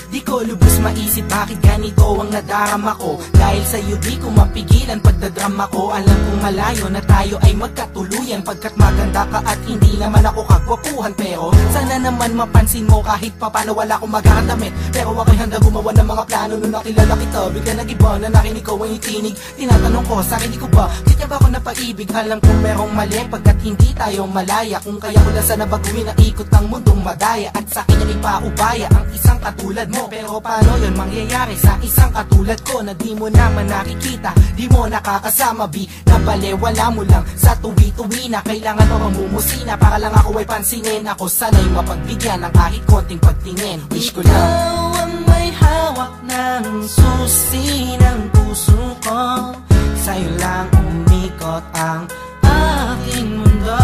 Di ko lubos maisip bakit ganito ang nadarama ko. Dahil sa'yo di ko mapigilan pagdadrama ko. Alam kong malayo na tayo ay magkatuluyan, pagkat maganda ka at hindi naman ako kagwapuhan. Pero sana naman mapansin mo kahit papano wala akong magkakadamit. Pero ako'y handa gumawa ng mga plano. Nung nakilala kita bigla nag-iba na nakinig ko ang itinig. Tinatanong ko sarili ko ba kaya ba ako napaibig? Alam kong merong mali pagkat hindi tayo malaya. Kung kaya ko lang sana baguhin ang ikot ng mundong madaya, at sa akin ay ipaubaya ang isang katulad mo. Pero paano yun mangyayari sa isang katulad ko na di mo naman nakikita, di mo nakakasama, nabalewala mo lang sa tuwi-tuwi na kailangan pa mamumusina para lang ako ay pansinin. Ako sana'y mapagbigyan ng kahit konting pagtingin. Wish ko lang ikaw ang may hawak ng susi ng puso ko. Sa'yo lang umikot ang aking mundo.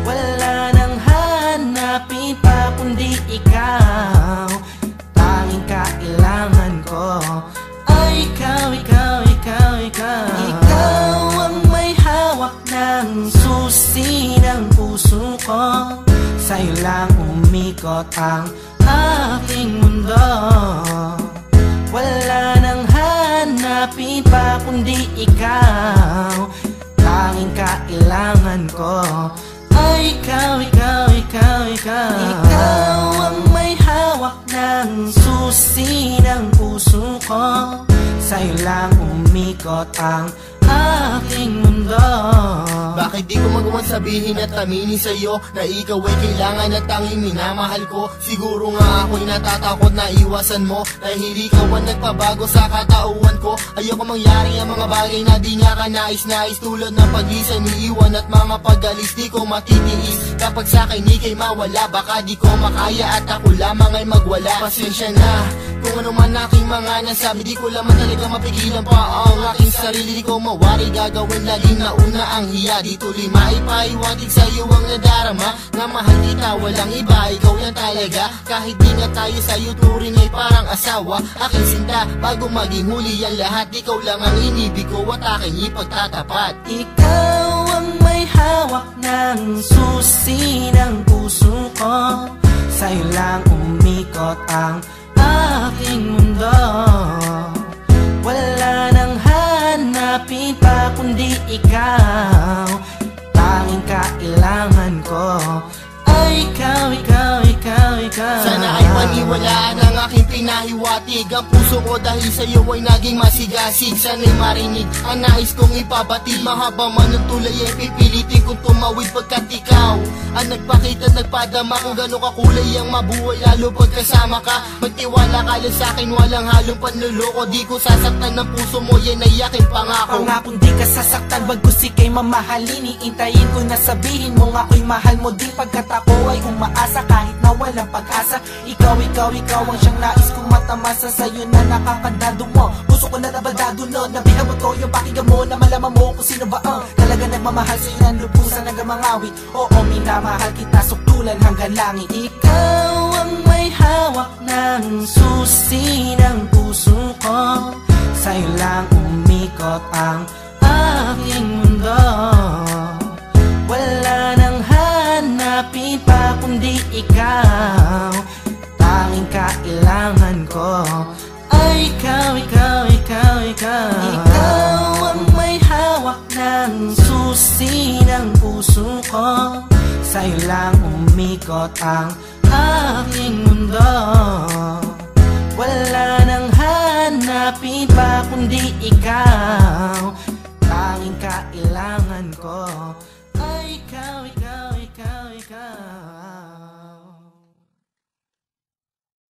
Wala nang hanapin pa kundi ikaw. Tanging kailangan ko ay ikaw, ikaw, ikaw, ikaw. Ikaw ang may hawak ng susi ng puso ko. Sa'yo lang umikot ang aking mundo. Wala nang hanapin pa kundi ikaw. Tanging kailangan ko ay ikaw, ikaw, ikaw, ikaw. Ikaw ang may hawak ng susi ng puso ko. Sa'yo lang umikot ang aking mundo. Bakit di ko magawan sabihin at aminin sa'yo na ikaw ay kailangan at tanging minamahal ko? Siguro nga ako'y natatakot na iwasan mo, dahil ikaw ang nagpabago sa katauhan ko. Ayoko mangyari ang mga bagay na di nga ka nais-nais, tulad ng pag-isa, niiwan at mga pag-alis. Di ko matitiis kapag sa'kin ika'y mawala. Baka di ko makaya at ako lamang ay magwala. Pasensya na kung ano man aking mga nasabi, di ko lamang talaga mapigilan pa ang aking sarili. Di ko mawari gagawin laging nauna ang hiya. Di tuloy maipaiwatig sa'yo ang nadarama, na mahal kita walang iba, ikaw yan talaga. Kahit di nga tayo sa'yo turing ay parang asawa, aking sinta bago maging huli ang lahat. Ikaw lang ang inibig ko at aking ipagtatapat. Ikaw ang may hawak ng susi ng puso ko. Sa'yo lang umikot ang aking mundo. Wala nang hanapin pa kundi ikaw. Tanging kailangan ko ay ikaw, ikaw, ikaw, ikaw. Sana ay paniwalaan ang aking pinahiwatig. Ang puso ko dahil sa'yo ay naging masigasig. Sana'y marinig ang nais kong ipabatid. Mahaba man ang tulay ay pipilitin kong tumawid, pagkat ikaw ang nagpakita, nagpadama kung gano'ng kakulay ang mabuhay, lalo pagkasama ka. Magtiwala ka lang sa'kin, walang halong panluloko. Di ko sasaktan ng puso mo, yan ay aking pangako. Pangakong di ka sasaktan, bagkus ika'y mamahalin. Iintayin ko na sabihin mo nga ako'y mahal mo din, pagkat ako ay umaasa kahit na walang pag-asa. Ikaw, ikaw, ikaw ang siyang nais kong matamasa. Sa'yo na nakakandado mo, puso ko na nabaldado no. Nabihabot ko yung pakinggan mo na malaman mo kung sino ba ang talaga nagmamahal sa'yo ng lubusan hanggang mangawit. Oo, minamahal kita sukdulan hanggang langit. Ikaw ang may hawak ng susi ng puso ko. Sa'yo lang umikot ang aking mundo. Wala nang hanapin pa kundi ikaw. Tanging kailangan ko ay ikaw, ikaw, ikaw, ikaw. Ikaw ang may hawak ng susi ng puso ko. Sa'yo lang umikot ang aking mundo. Wala nang hanapin pa kundi ikaw.